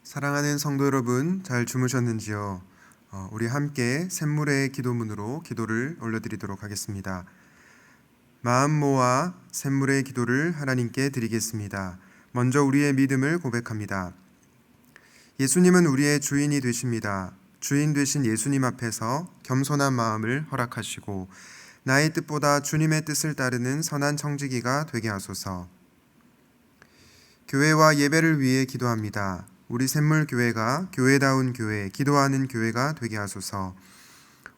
사랑하는 성도 여러분, 잘 주무셨는지요? 우리 함께 샘물의 기도문으로 기도를 올려드리도록 하겠습니다. 마음 모아 샘물의 기도를 하나님께 드리겠습니다. 먼저 우리의 믿음을 고백합니다. 예수님은 우리의 주인이 되십니다. 주인 되신 예수님 앞에서 겸손한 마음을 허락하시고 나의 뜻보다 주님의 뜻을 따르는 선한 청지기가 되게 하소서. 교회와 예배를 위해 기도합니다. 우리 샘물교회가 교회다운 교회, 기도하는 교회가 되게 하소서.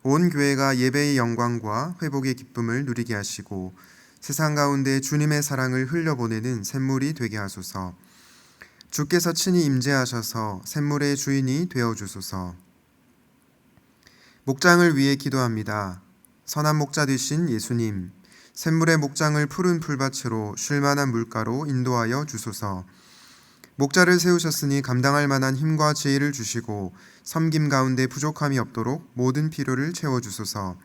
온 교회가 예배의 영광과 회복의 기쁨을 누리게 하시고 세상 가운데 주님의 사랑을 흘려보내는 샘물이 되게 하소서. 주께서 친히 임재하셔서 샘물의 주인이 되어주소서. 목장을 위해 기도합니다. 선한 목자 되신 예수님, 샘물의 목장을 푸른 풀밭으로 쉴만한 물가로 인도하여 주소서. 목자를 세우셨으니 감당할 만한 힘과 지혜를 주시고 섬김 가운데 부족함이 없도록 모든 필요를 채워주소서.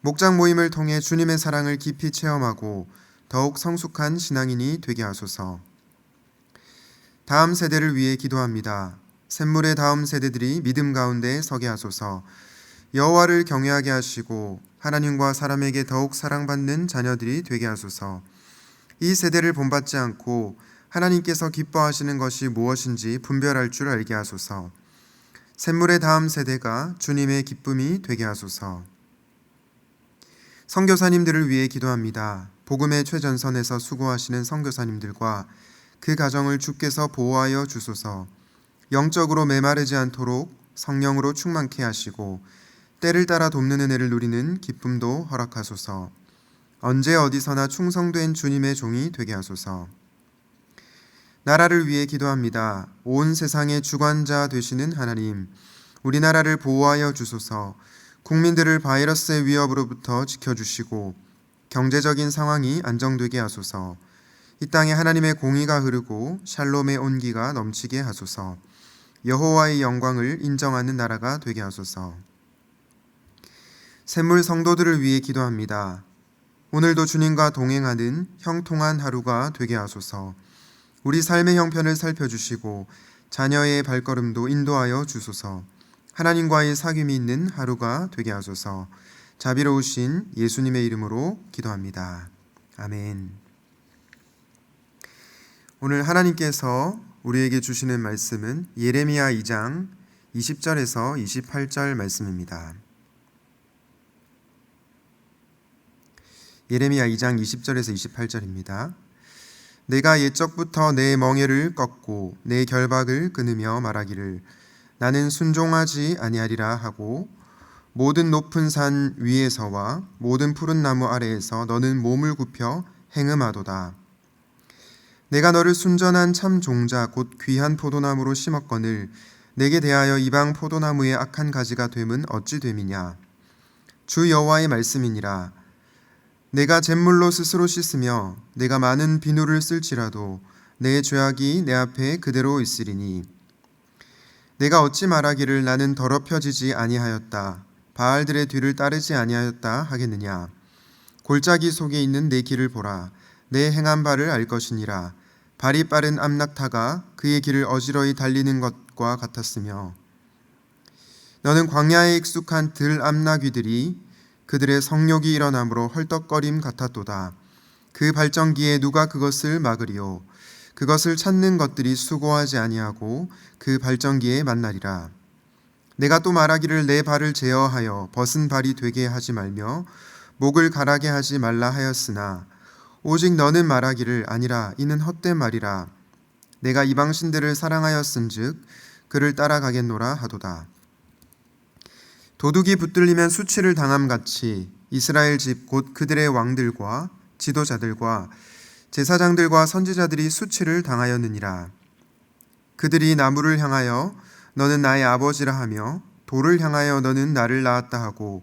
목장 모임을 통해 주님의 사랑을 깊이 체험하고 더욱 성숙한 신앙인이 되게 하소서. 다음 세대를 위해 기도합니다. 샘물의 다음 세대들이 믿음 가운데 서게 하소서. 여호와를 경외하게 하시고 하나님과 사람에게 더욱 사랑받는 자녀들이 되게 하소서. 이 세대를 본받지 않고 하나님께서 기뻐하시는 것이 무엇인지 분별할 줄 알게 하소서. 샘물의 다음 세대가 주님의 기쁨이 되게 하소서. 선교사님들을 위해 기도합니다. 복음의 최전선에서 수고하시는 선교사님들과 그 가정을 주께서 보호하여 주소서. 영적으로 메마르지 않도록 성령으로 충만케 하시고 때를 따라 돕는 은혜를 누리는 기쁨도 허락하소서. 언제 어디서나 충성된 주님의 종이 되게 하소서. 나라를 위해 기도합니다. 온 세상의 주관자 되시는 하나님, 우리나라를 보호하여 주소서. 국민들을 바이러스의 위협으로부터 지켜주시고 경제적인 상황이 안정되게 하소서. 이 땅에 하나님의 공의가 흐르고 샬롬의 온기가 넘치게 하소서. 여호와의 영광을 인정하는 나라가 되게 하소서. 샘물 성도들을 위해 기도합니다. 오늘도 주님과 동행하는 형통한 하루가 되게 하소서. 우리 삶의 형편을 살펴주시고 자녀의 발걸음도 인도하여 주소서. 하나님과의 사귐이 있는 하루가 되게 하소서. 자비로우신 예수님의 이름으로 기도합니다. 아멘. 오늘 하나님께서 우리에게 주시는 말씀은 예레미야 2장 20절에서 28절 말씀입니다. 예레미야 2장 20절에서 28절입니다. 내가 옛적부터 내 멍에를 꺾고 내 결박을 끊으며 말하기를 나는 순종하지 아니하리라 하고 모든 높은 산 위에서와 모든 푸른 나무 아래에서 너는 몸을 굽혀 행음하도다. 내가 너를 순전한 참 종자 곧 귀한 포도나무로 심었거늘 내게 대하여 이방 포도나무의 악한 가지가 됨은 어찌 됨이냐. 주 여호와의 말씀이니라. 내가 잿물로 스스로 씻으며 내가 많은 비누를 쓸지라도 내 죄악이 내 앞에 그대로 있으리니 내가 어찌 말하기를 나는 더럽혀지지 아니하였다 바알들의 뒤를 따르지 아니하였다 하겠느냐. 골짜기 속에 있는 내 길을 보라. 내 행한 바를 알 것이니라. 발이 빠른 암낙타가 그의 길을 어지러이 달리는 것과 같았으며 너는 광야에 익숙한 들 암나귀들이 그들의 성욕이 일어나므로 헐떡거림 같았도다. 그 발전기에 누가 그것을 막으리요. 그것을 찾는 것들이 수고하지 아니하고 그 발전기에 만나리라. 내가 또 말하기를 내 발을 제어하여 벗은 발이 되게 하지 말며 목을 가라게 하지 말라 하였으나 오직 너는 말하기를 아니라 이는 헛된 말이라. 내가 이방신들을 사랑하였은즉 그를 따라가겠노라 하도다. 도둑이 붙들리면 수치를 당함같이 이스라엘 집 곧 그들의 왕들과 지도자들과 제사장들과 선지자들이 수치를 당하였느니라. 그들이 나무를 향하여 너는 나의 아버지라 하며 돌을 향하여 너는 나를 낳았다 하고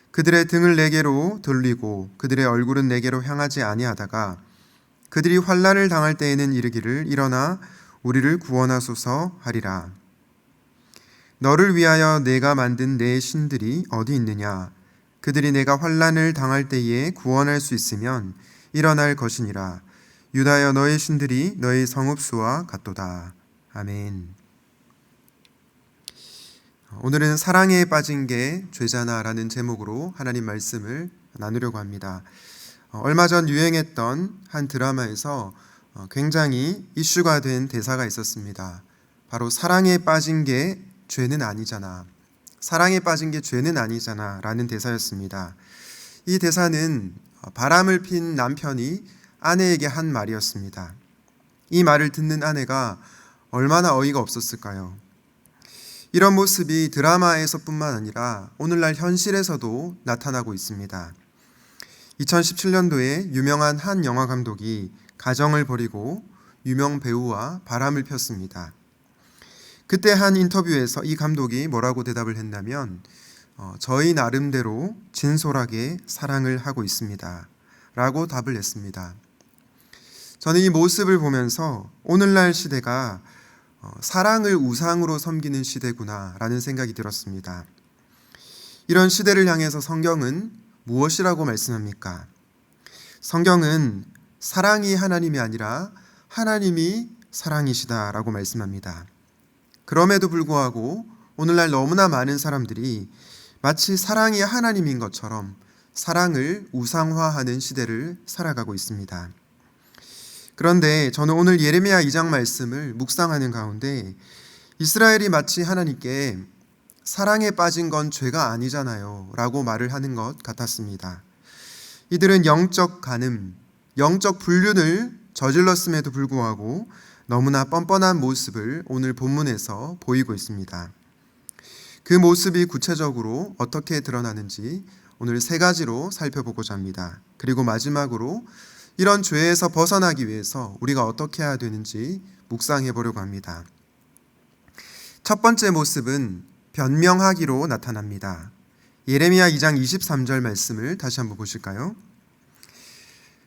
그들의 등을 내게로 돌리고 그들의 얼굴은 내게로 향하지 아니하다가 그들이 환난을 당할 때에는 이르기를 일어나 우리를 구원하소서 하리라. 너를 위하여 내가 만든 내 신들이 어디 있느냐. 그들이 내가 환난을 당할 때에 구원할 수 있으면 일어날 것이니라. 유다여 너의 신들이 너의 성읍수와 같도다. 아멘. 오늘은 사랑에 빠진 게 죄잖아라는 제목으로 하나님 말씀을 나누려고 합니다. 얼마 전 유행했던 한 드라마에서 굉장히 이슈가 된 대사가 있었습니다. 바로 사랑에 빠진 게 죄는 아니잖아. 사랑에 빠진 게 죄는 아니잖아 라는 대사였습니다. 이 대사는 바람을 핀 남편이 아내에게 한 말이었습니다. 이 말을 듣는 아내가 얼마나 어이가 없었을까요? 이런 모습이 드라마에서뿐만 아니라 오늘날 현실에서도 나타나고 있습니다. 2017년도에 유명한 한 영화 감독이 가정을 버리고 유명 배우와 바람을 폈습니다. 그때 한 인터뷰에서 이 감독이 뭐라고 대답을 했냐면 저희 나름대로 진솔하게 사랑을 하고 있습니다 라고 답을 했습니다. 저는 이 모습을 보면서 오늘날 시대가 사랑을 우상으로 섬기는 시대구나 라는 생각이 들었습니다. 이런 시대를 향해서 성경은 무엇이라고 말씀합니까? 성경은 사랑이 하나님이 아니라 하나님이 사랑이시다 라고 말씀합니다. 그럼에도 불구하고 오늘날 너무나 많은 사람들이 마치 사랑이 하나님인 것처럼 사랑을 우상화하는 시대를 살아가고 있습니다. 그런데 저는 오늘 예레미야 2장 말씀을 묵상하는 가운데 이스라엘이 마치 하나님께 사랑에 빠진 건 죄가 아니잖아요 라고 말을 하는 것 같았습니다. 이들은 영적 간음, 영적 불륜을 저질렀음에도 불구하고 너무나 뻔뻔한 모습을 오늘 본문에서 보이고 있습니다. 그 모습이 구체적으로 어떻게 드러나는지 오늘 3가지로 살펴보고자 합니다. 그리고 마지막으로 이런 죄에서 벗어나기 위해서 우리가 어떻게 해야 되는지 묵상해 보려고 합니다. 첫 번째 모습은 변명하기로 나타납니다. 예레미야 2장 23절 말씀을 다시 한번 보실까요?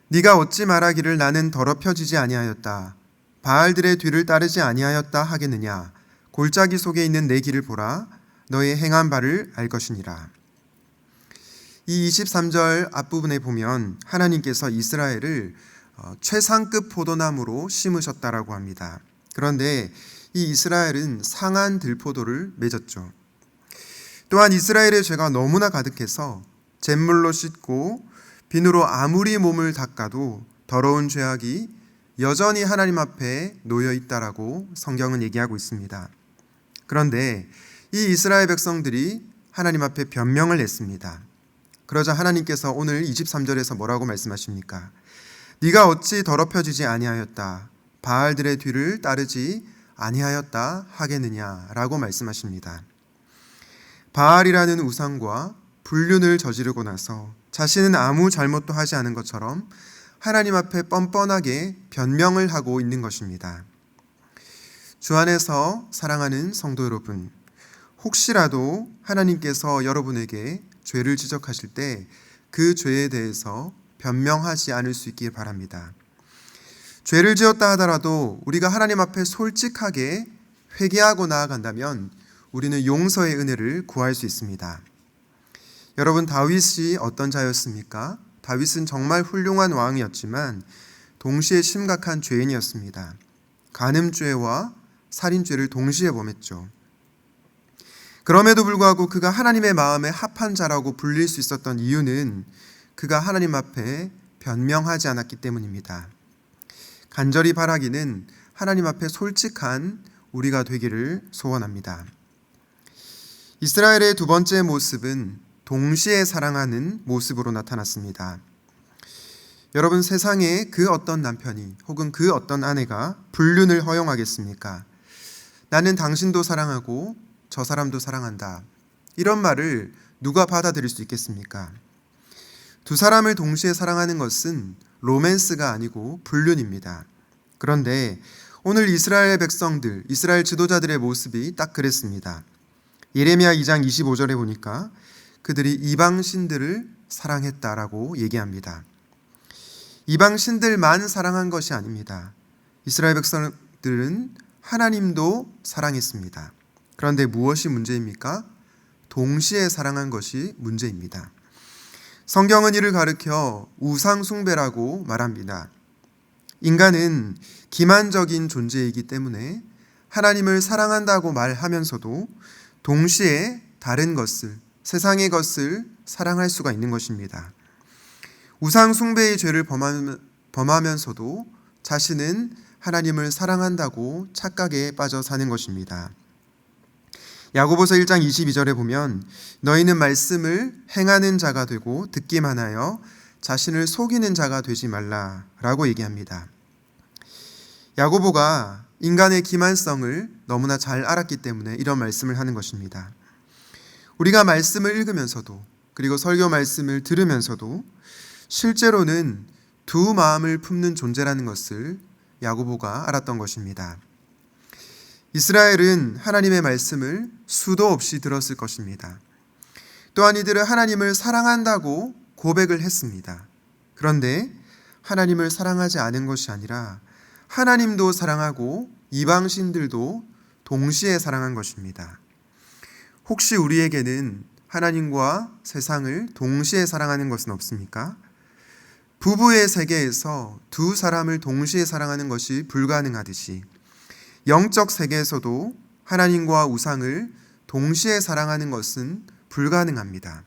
네가 어찌 말하기를 나는 더럽혀지지 아니하였다. 바알들의 뒤를 따르지 아니하였다 하겠느냐. 골짜기 속에 있는 내 길을 보라. 너의 행한 바를 알 것이니라. 이 23절 앞부분에 보면 하나님께서 이스라엘을 최상급 포도나무로 심으셨다라고 합니다. 그런데 이 이스라엘은 상한 들포도를 맺었죠. 또한 이스라엘의 죄가 너무나 가득해서 잿물로 씻고 비누로 아무리 몸을 닦아도 더러운 죄악이 여전히 하나님 앞에 놓여 있다라고 성경은 얘기하고 있습니다. 그런데 이 이스라엘 백성들이 하나님 앞에 변명을 했습니다. 그러자 하나님께서 오늘 23절에서 뭐라고 말씀하십니까? 네가 어찌 더럽혀지지 아니하였다. 바알들의 뒤를 따르지 아니하였다 하겠느냐 라고 말씀하십니다. 바알이라는 우상과 불륜을 저지르고 나서 자신은 아무 잘못도 하지 않은 것처럼 하나님 앞에 뻔뻔하게 변명을 하고 있는 것입니다. 주 안에서 사랑하는 성도 여러분, 혹시라도 하나님께서 여러분에게 죄를 지적하실 때 그 죄에 대해서 변명하지 않을 수 있기를 바랍니다. 죄를 지었다 하더라도 우리가 하나님 앞에 솔직하게 회개하고 나아간다면 우리는 용서의 은혜를 구할 수 있습니다. 여러분, 다윗이 어떤 자였습니까? 다윗은 정말 훌륭한 왕이었지만 동시에 심각한 죄인이었습니다. 간음죄와 살인죄를 동시에 범했죠. 그럼에도 불구하고 그가 하나님의 마음에 합한 자라고 불릴 수 있었던 이유는 그가 하나님 앞에 변명하지 않았기 때문입니다. 간절히 바라기는 하나님 앞에 솔직한 우리가 되기를 소원합니다. 이스라엘의 두 번째 모습은 동시에 사랑하는 모습으로 나타났습니다. 여러분, 세상에 그 어떤 남편이 혹은 그 어떤 아내가 불륜을 허용하겠습니까? 나는 당신도 사랑하고 저 사람도 사랑한다. 이런 말을 누가 받아들일 수 있겠습니까? 두 사람을 동시에 사랑하는 것은 로맨스가 아니고 불륜입니다. 그런데 오늘 이스라엘 백성들, 이스라엘 지도자들의 모습이 딱 그랬습니다. 예레미야 2장 25절에 보니까 그들이 이방 신들을 사랑했다라고 얘기합니다. 이방 신들만 사랑한 것이 아닙니다. 이스라엘 백성들은 하나님도 사랑했습니다. 그런데 무엇이 문제입니까? 동시에 사랑한 것이 문제입니다. 성경은 이를 가리켜 우상 숭배라고 말합니다. 인간은 기만적인 존재이기 때문에 하나님을 사랑한다고 말하면서도 동시에 다른 것을, 세상의 것을 사랑할 수가 있는 것입니다. 우상 숭배의 죄를 범하면서도 자신은 하나님을 사랑한다고 착각에 빠져 사는 것입니다. 야고보서 1장 22절에 보면 너희는 말씀을 행하는 자가 되고 듣기만 하여 자신을 속이는 자가 되지 말라라고 얘기합니다. 야고보가 인간의 기만성을 너무나 잘 알았기 때문에 이런 말씀을 하는 것입니다. 우리가 말씀을 읽으면서도 그리고 설교 말씀을 들으면서도 실제로는 두 마음을 품는 존재라는 것을 야고보가 알았던 것입니다. 이스라엘은 하나님의 말씀을 수도 없이 들었을 것입니다. 또한 이들은 하나님을 사랑한다고 고백을 했습니다. 그런데 하나님을 사랑하지 않은 것이 아니라 하나님도 사랑하고 이방신들도 동시에 사랑한 것입니다. 혹시 우리에게는 하나님과 세상을 동시에 사랑하는 것은 없습니까? 부부의 세계에서 두 사람을 동시에 사랑하는 것이 불가능하듯이 영적 세계에서도 하나님과 우상을 동시에 사랑하는 것은 불가능합니다.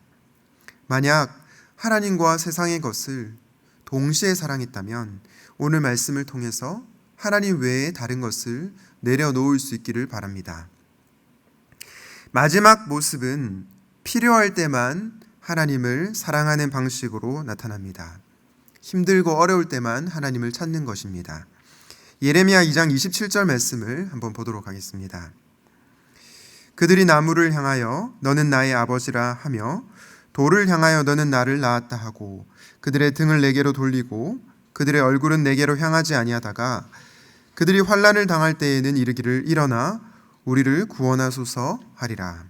만약 하나님과 세상의 것을 동시에 사랑했다면 오늘 말씀을 통해서 하나님 외에 다른 것을 내려놓을 수 있기를 바랍니다. 마지막 모습은 필요할 때만 하나님을 사랑하는 방식으로 나타납니다. 힘들고 어려울 때만 하나님을 찾는 것입니다. 예레미야 2장 27절 말씀을 한번 보도록 하겠습니다. 그들이 나무를 향하여 너는 나의 아버지라 하며 돌을 향하여 너는 나를 낳았다 하고 그들의 등을 내게로 돌리고 그들의 얼굴은 내게로 향하지 아니하다가 그들이 환난을 당할 때에는 이르기를 일어나 우리를 구원하소서 하리라.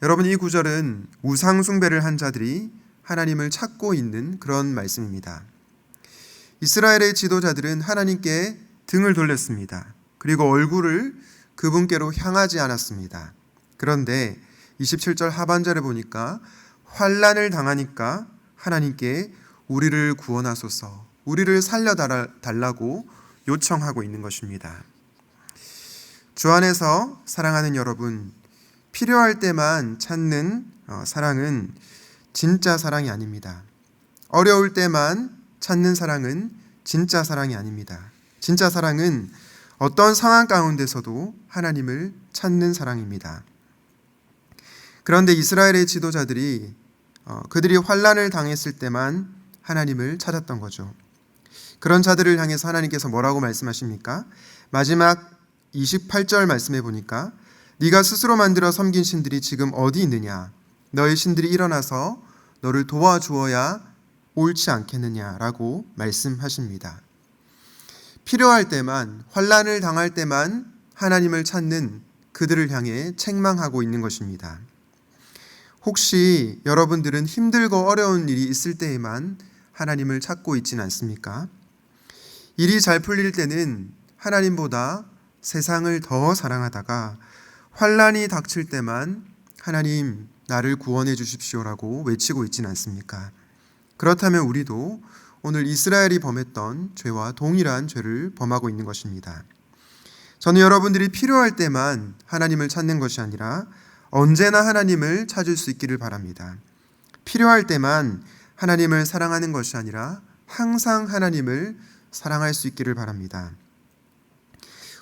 여러분, 이 구절은 우상 숭배를 한 자들이 하나님을 찾고 있는 그런 말씀입니다. 이스라엘의 지도자들은 하나님께 등을 돌렸습니다. 그리고 얼굴을 그분께로 향하지 않았습니다. 그런데 27절 하반절에 보니까 환난을 당하니까 하나님께 우리를 구원하소서, 우리를 살려달라고 요청하고 있는 것입니다. 주 안에서 사랑하는 여러분, 필요할 때만 찾는 사랑은 진짜 사랑이 아닙니다. 어려울 때만 찾는 사랑은 진짜 사랑이 아닙니다. 진짜 사랑은 어떤 상황 가운데서도 하나님을 찾는 사랑입니다. 그런데 이스라엘의 지도자들이 그들이 환난을 당했을 때만 하나님을 찾았던 거죠. 그런 자들을 향해서 하나님께서 뭐라고 말씀하십니까? 마지막 28절 말씀해 보니까 네가 스스로 만들어 섬긴 신들이 지금 어디 있느냐? 너의 신들이 일어나서 너를 도와주어야 옳지 않겠느냐라고 말씀하십니다. 필요할 때만, 환난을 당할 때만 하나님을 찾는 그들을 향해 책망하고 있는 것입니다. 혹시 여러분들은 힘들고 어려운 일이 있을 때에만 하나님을 찾고 있지는 않습니까? 일이 잘 풀릴 때는 하나님보다 세상을 더 사랑하다가 환난이 닥칠 때만 하나님 나를 구원해 주십시오라고 외치고 있지는 않습니까? 그렇다면 우리도 오늘 이스라엘이 범했던 죄와 동일한 죄를 범하고 있는 것입니다. 저는 여러분들이 필요할 때만 하나님을 찾는 것이 아니라 언제나 하나님을 찾을 수 있기를 바랍니다. 필요할 때만 하나님을 사랑하는 것이 아니라 항상 하나님을 사랑할 수 있기를 바랍니다.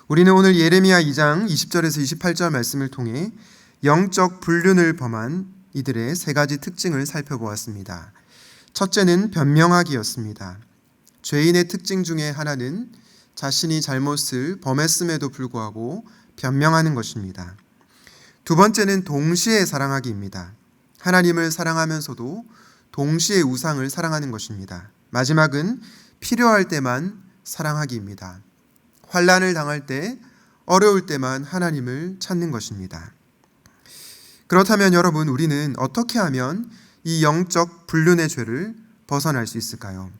우리는 오늘 예레미야 2장 20절에서 28절 말씀을 통해 영적 불륜을 범한 이들의 세 가지 특징을 살펴보았습니다. 첫째는 변명하기였습니다. 죄인의 특징 중에 하나는 자신이 잘못을 범했음에도 불구하고 변명하는 것입니다. 두 번째는 동시에 사랑하기입니다. 하나님을 사랑하면서도 동시에 우상을 사랑하는 것입니다. 마지막은 필요할 때만 사랑하기입니다. 환난을 당할 때, 어려울 때만 하나님을 찾는 것입니다. 그렇다면 여러분, 우리는 어떻게 하면 이 영적 불륜의 죄를 벗어날 수 있을까요?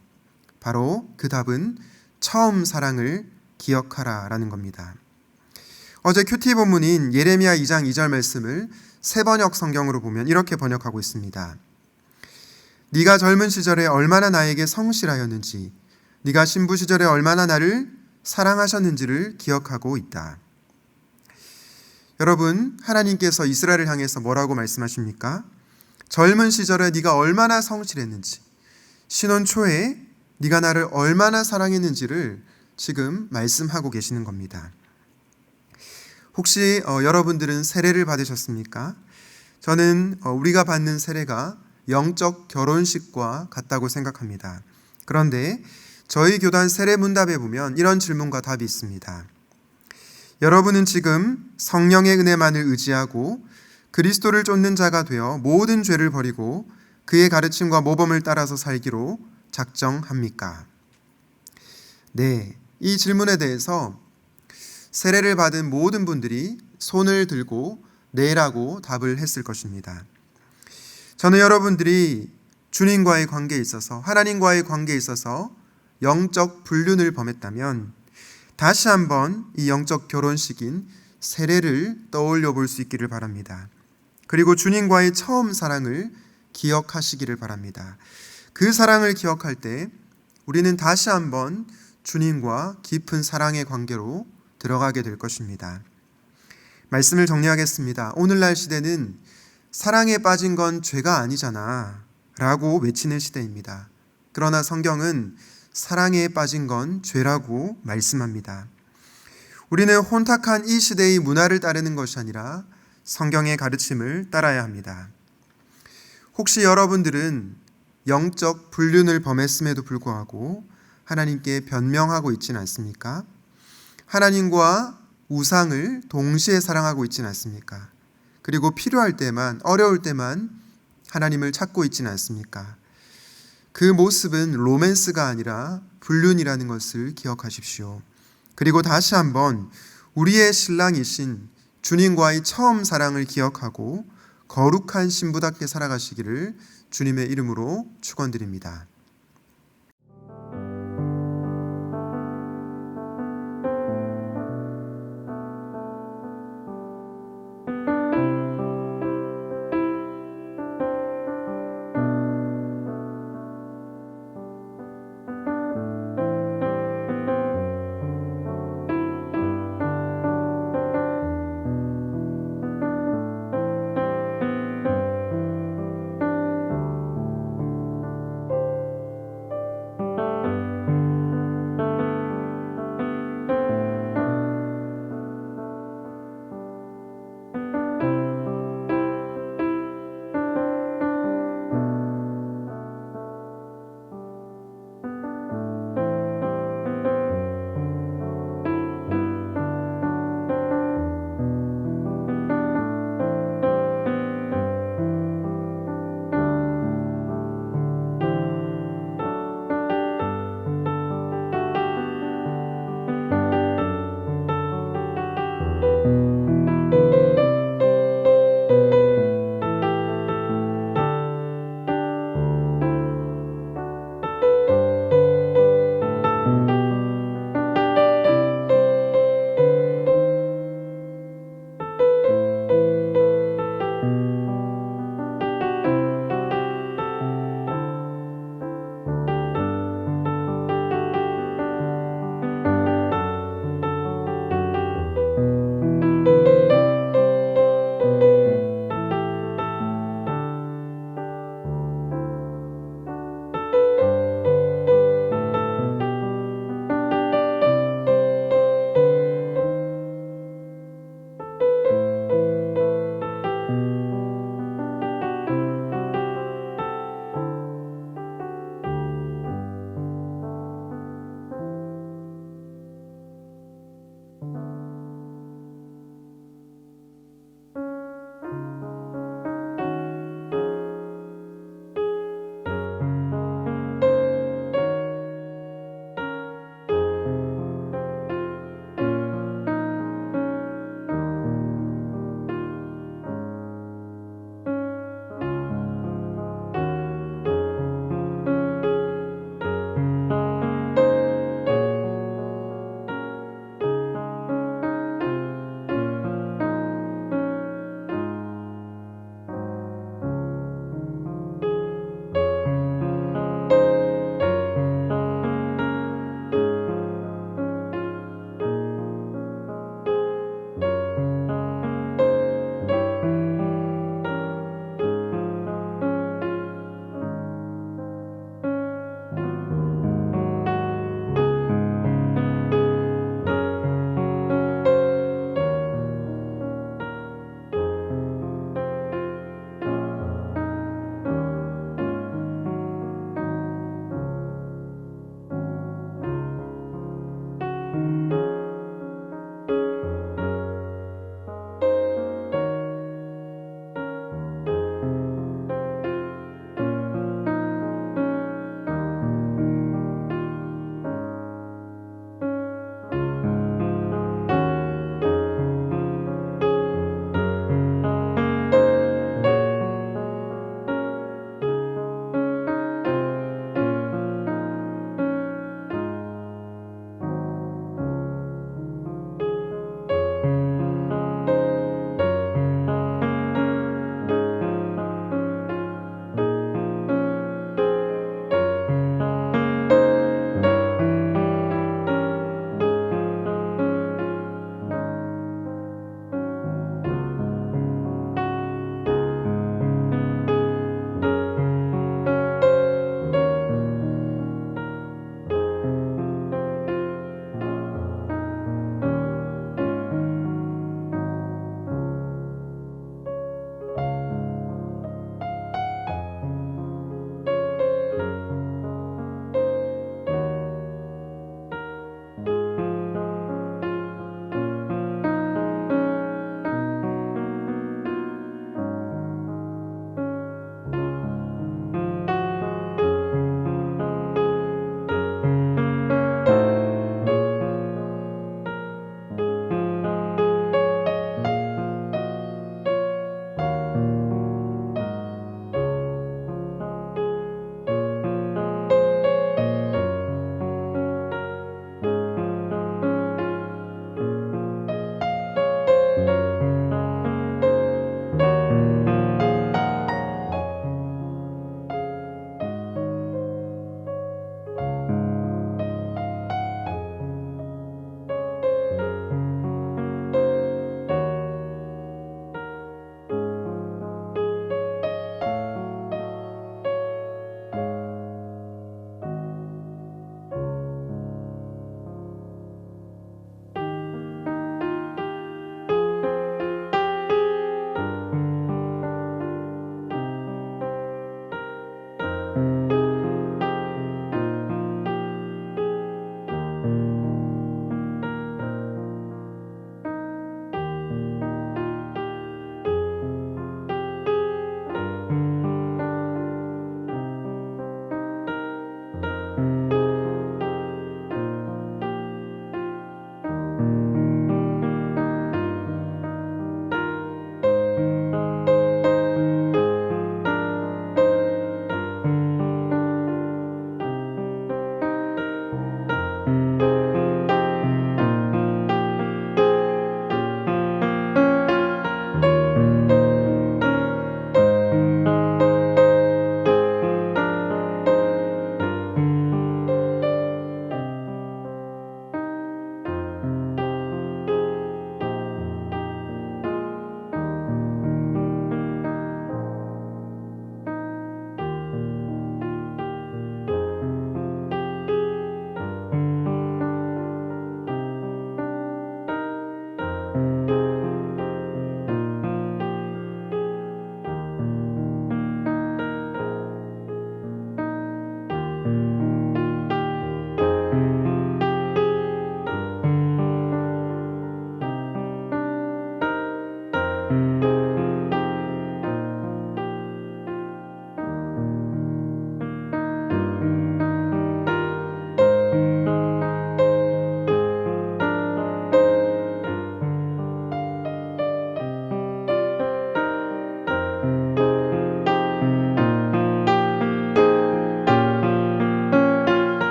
바로 그 답은 처음 사랑을 기억하라라는 겁니다. 어제 큐티 본문인 예레미야 2장 2절 말씀을 새번역 성경으로 보면 이렇게 번역하고 있습니다. 네가 젊은 시절에 얼마나 나에게 성실하였는지, 네가 신부 시절에 얼마나 나를 사랑하셨는지를 기억하고 있다. 여러분, 하나님께서 이스라엘을 향해서 뭐라고 말씀하십니까? 젊은 시절에 네가 얼마나 성실했는지, 신혼 초에 네가 나를 얼마나 사랑했는지를 지금 말씀하고 계시는 겁니다. 혹시 여러분들은 세례를 받으셨습니까? 저는 우리가 받는 세례가 영적 결혼식과 같다고 생각합니다. 그런데 저희 교단 세례 문답에 보면 이런 질문과 답이 있습니다. 여러분은 지금 성령의 은혜만을 의지하고 그리스도를 쫓는 자가 되어 모든 죄를 버리고 그의 가르침과 모범을 따라서 살기로 작정합니까? 네, 이 질문에 대해서 세례를 받은 모든 분들이 손을 들고 네라고 답을 했을 것입니다. 저는 여러분들이 주님과의 관계에 있어서, 하나님과의 관계에 있어서 영적 불륜을 범했다면 다시 한번 이 영적 결혼식인 세례를 떠올려 볼 수 있기를 바랍니다. 그리고 주님과의 처음 사랑을 기억하시기를 바랍니다. 그 사랑을 기억할 때 우리는 다시 한번 주님과 깊은 사랑의 관계로 들어가게 될 것입니다. 말씀을 정리하겠습니다. 오늘날 시대는 사랑에 빠진 건 죄가 아니잖아 라고 외치는 시대입니다. 그러나 성경은 사랑에 빠진 건 죄라고 말씀합니다. 우리는 혼탁한 이 시대의 문화를 따르는 것이 아니라 성경의 가르침을 따라야 합니다. 혹시 여러분들은 영적 불륜을 범했음에도 불구하고 하나님께 변명하고 있지는 않습니까? 하나님과 우상을 동시에 사랑하고 있지는 않습니까? 그리고 필요할 때만, 어려울 때만 하나님을 찾고 있지는 않습니까? 그 모습은 로맨스가 아니라 불륜이라는 것을 기억하십시오. 그리고 다시 한번 우리의 신랑이신 주님과의 처음 사랑을 기억하고 거룩한 신부답게 살아가시기를 주님의 이름으로 축원드립니다.